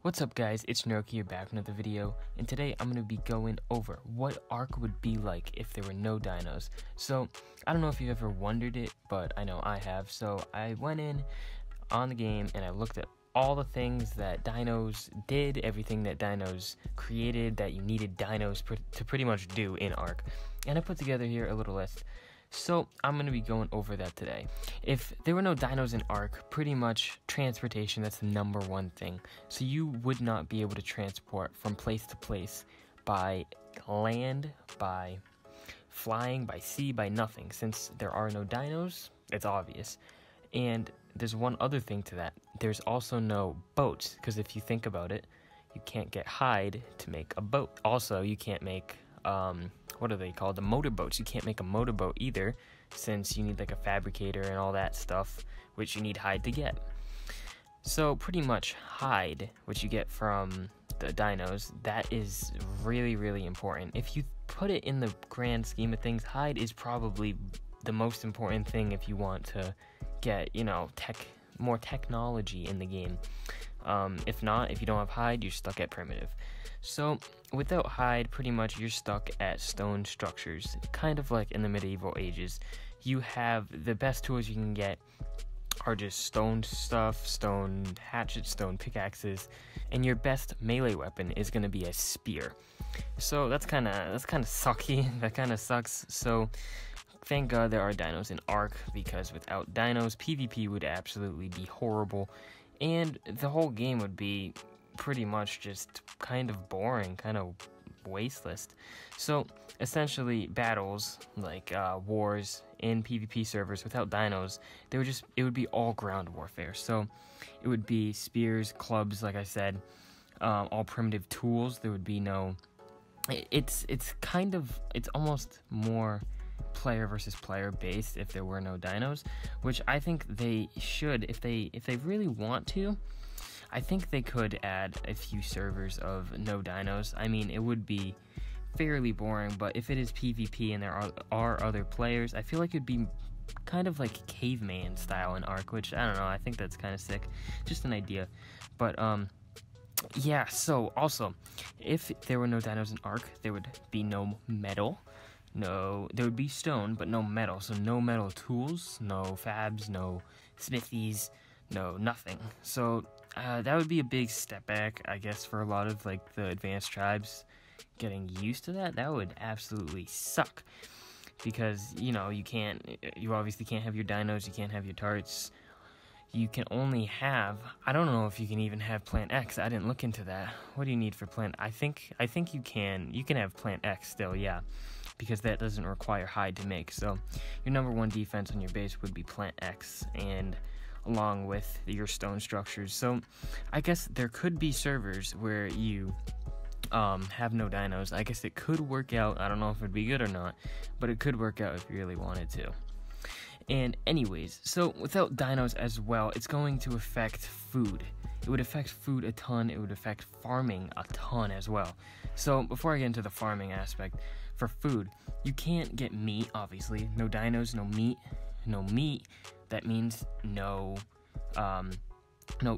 What's up guys, it's Neroku here back with another video, and today I'm going to be going over what Ark would be like if there were no dinos. So, I don't know if you've ever wondered it, but I know I have. So, I went in on the game and I looked at all the things that dinos did, everything that dinos created that you needed dinos to pretty much do in Ark. And I put together here a little list. So, I'm going to be going over that today. If there were no dinos in Ark, pretty much transportation, that's the number one thing. So you would not be able to transport from place to place by land, by flying, by sea, by nothing. Since there are no dinos, it's obvious. And there's one other thing to that. There's also no boats, because if you think about it, you can't get hide to make a boat. Also, you can't make what are they called? The motorboats. You can't make a motorboat either, since you need like a fabricator and all that stuff, which you need hide to get. So pretty much hide, which you get from the dinos, that is really, really important. If you put it in the grand scheme of things, hide is probably the most important thing if you want to get, more technology in the game. If not, if you don't have hide, you're stuck at primitive. So, without hide, pretty much you're stuck at stone structures, kind of like in the medieval ages. You have the best tools you can get are just stone stuff, stone hatchets, stone pickaxes, and your best melee weapon is going to be a spear. So that's kind of sucky. That kind of sucks. So thank God there are dinos in Ark, because without dinos, PvP would absolutely be horrible, and the whole game would be pretty much just kind of boring, kind of wasteless. So essentially battles like wars in PvP servers without dinos, it would be all ground warfare. So it would be spears, clubs, like I said, all primitive tools. There would be no, it's almost more player versus player based if there were no dinos, which I think they should, if they really want to. I think they could add a few servers of no dinos. I mean, it would be fairly boring, but if it is PvP and there are other players, I feel like it'd be kind of like caveman style in Ark, which, I don't know, I think that's kind of sick. Just an idea. But, yeah, so, also, if there were no dinos in Ark, there would be no metal. No, there would be stone, but no metal. So no metal tools, no fabs, no smithies, no nothing. So that would be a big step back, I guess, for a lot of like the advanced tribes getting used to that. That would absolutely suck, because you obviously can't have your dinos, you can't have your tarts. You can only have, I don't know if you can even have Plant X. I didn't look into that. What do you need for Plant? I think you can have Plant X still, yeah, because that doesn't require hide to make. So your number one defense on your base would be Plant X, and along with your stone structures. So I guess there could be servers where you have no dinos. I guess it could work out. I don't know if it'd be good or not, but it could work out if you really wanted to. And anyways, so without dinos as well, it's going to affect food. It would affect food a ton. It would affect farming a ton as well. So before I get into the farming aspect, for food, you can't get meat, obviously. No dinos, no meat. No meat, that means no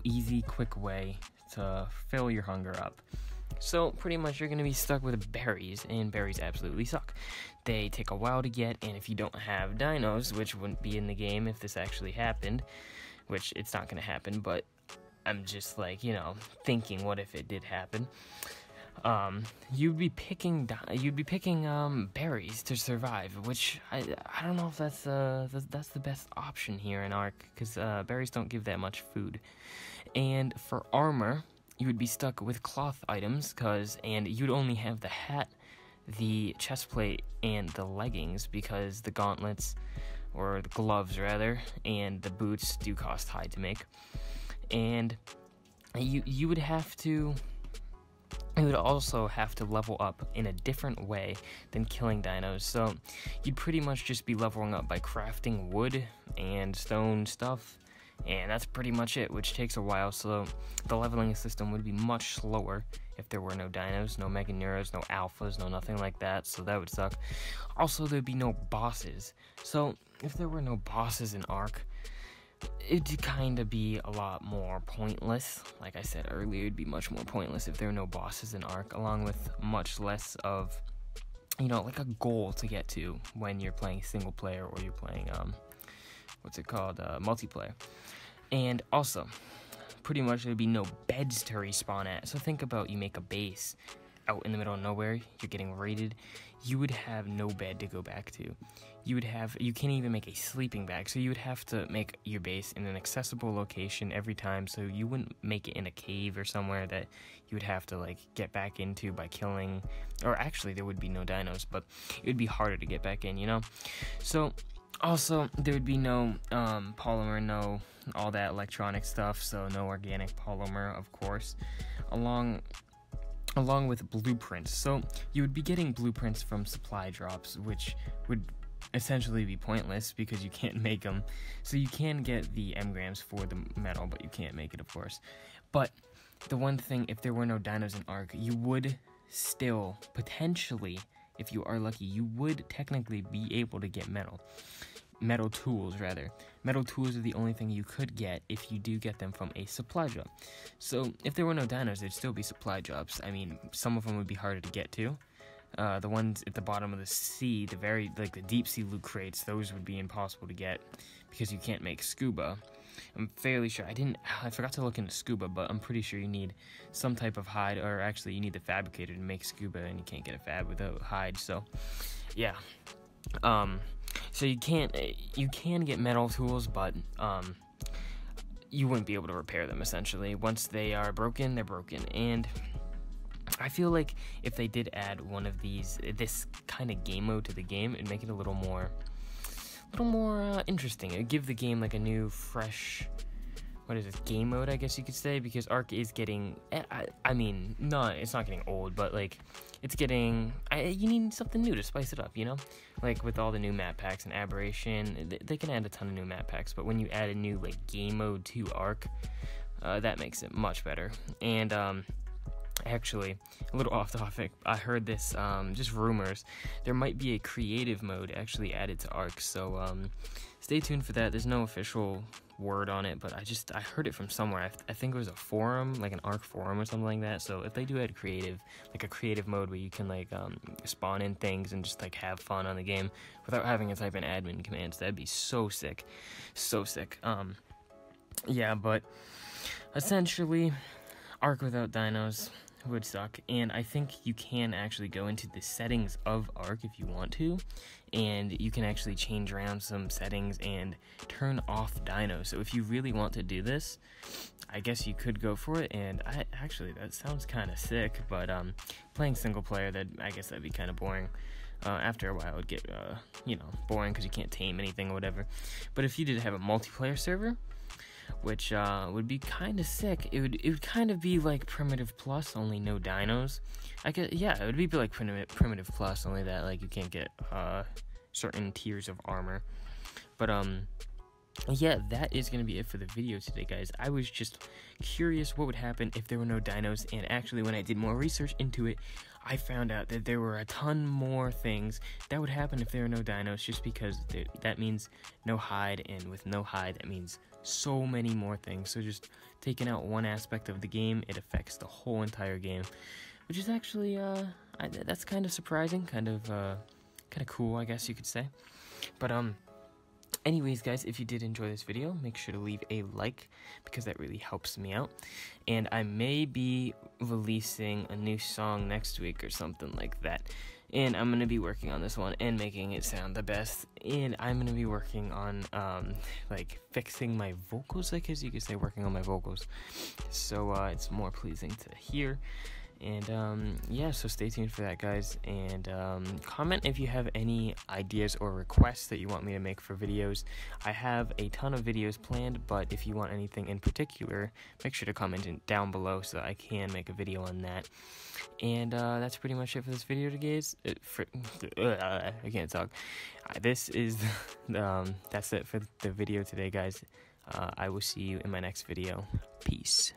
easy, quick way to fill your hunger up. So pretty much you're going to be stuck with berries, and berries absolutely suck. They take a while to get, and if you don't have dinos, which wouldn't be in the game if this actually happened, which it's not going to happen, but I'm just like, thinking what if it did happen. You'd be picking berries to survive, which I don't know if that's the best option here in Ark, because berries don't give that much food. And for armor, you would be stuck with cloth items, and you'd only have the hat, the chest plate, and the leggings, because the gauntlets, or the gloves rather, and the boots do cost hide to make. And you would also have to level up in a different way than killing dinos. So you'd pretty much just be leveling up by crafting wood and stone stuff, and that's pretty much it, which takes a while. So the leveling system would be much slower if there were no dinos, no mega neuros, no alphas, no nothing like that. So that would suck. Also, there'd be no bosses. So if there were no bosses in Ark, it'd kind of be a lot more pointless. Like I said earlier, it'd be much more pointless if there were no bosses in Ark, along with much less of, you know, like a goal to get to when you're playing single player or you're playing, multiplayer. And also, pretty much there'd be no beds to respawn at. So think about, you make a base out in the middle of nowhere, you're getting raided, you would have no bed to go back to. You can't even make a sleeping bag, so you would have to make your base in an accessible location every time, so you wouldn't make it in a cave or somewhere that you would have to, like, get back into by killing, or actually there would be no dinos, but it would be harder to get back in, you know? So, also, there would be no polymer, no all that electronic stuff, so no organic polymer, of course, along with blueprints. So you would be getting blueprints from supply drops, which would essentially be pointless because you can't make them. So you can get the engrams for the metal, but you can't make it, of course. But the one thing, if there were no dinos in Ark, you would still, potentially, if you are lucky, you would technically be able to get metal tools, rather. Metal tools are the only thing you could get if you do get them from a supply drop. So if there were no dinos, there'd still be supply drops. I mean, some of them would be harder to get to. The ones at the bottom of the sea, the deep sea loot crates, those would be impossible to get because you can't make scuba. I'm fairly sure, I forgot to look into scuba, but I'm pretty sure you need some type of hide, or actually you need the fabricator to make scuba, and you can't get a fab without hide, so yeah. So you can get metal tools, but you wouldn't be able to repair them, essentially. Once they are broken, they're broken. And I feel like if they did add one of this kind of game mode to the game, it'd make it a little more interesting. It'd give the game like a new, fresh, game mode, I guess you could say, because Ark is getting, it's not getting old, but like, it's getting, you need something new to spice it up, you know? Like, with all the new map packs and Aberration, they can add a ton of new map packs, but when you add a new, like, game mode to Ark, that makes it much better. And, actually, a little off topic, I heard this, just rumors, there might be a creative mode actually added to Ark, so, stay tuned for that. There's no official word on it, but I heard it from somewhere. I think it was a forum, like an Ark forum or something like that. So if they do add a creative mode where you can like spawn in things and just like have fun on the game without having to type in admin commands, that'd be so sick. Yeah, but essentially Ark without dinos would suck, and I think you can actually go into the settings of Ark if you want to, and you can actually change around some settings and turn off dinos. So if you really want to do this, I guess you could go for it, and that sounds kind of sick, but playing single player, I guess that'd be kind of boring. After a while it would get, boring because you can't tame anything or whatever. But if you did have a multiplayer server, which would be kind of sick. It would kind of be like Primitive Plus, only no dinos. It would be like Primitive Plus, only that like you can't get certain tiers of armor. But yeah, that is gonna be it for the video today, guys. I was just curious what would happen if there were no dinos, and actually when I did more research into it, I found out that there were a ton more things that would happen if there were no dinos, just because that means no hide, and with no hide, that means so many more things. So just taking out one aspect of the game, it affects the whole entire game, which is actually, that's kind of surprising, kind of cool, I guess you could say. But, anyways, guys, if you did enjoy this video, make sure to leave a like, because that really helps me out. And I may be releasing a new song next week or something like that. And I'm going to be working on this one and making it sound the best. And I'm going to be working on, fixing my vocals, I guess you could say, working on my vocals. So, it's more pleasing to hear. And, yeah, so stay tuned for that, guys, and, comment if you have any ideas or requests that you want me to make for videos. I have a ton of videos planned, but if you want anything in particular, make sure to comment down below so I can make a video on that. And, that's pretty much it for this video, guys. I can't talk. That's it for the video today, guys. I will see you in my next video. Peace.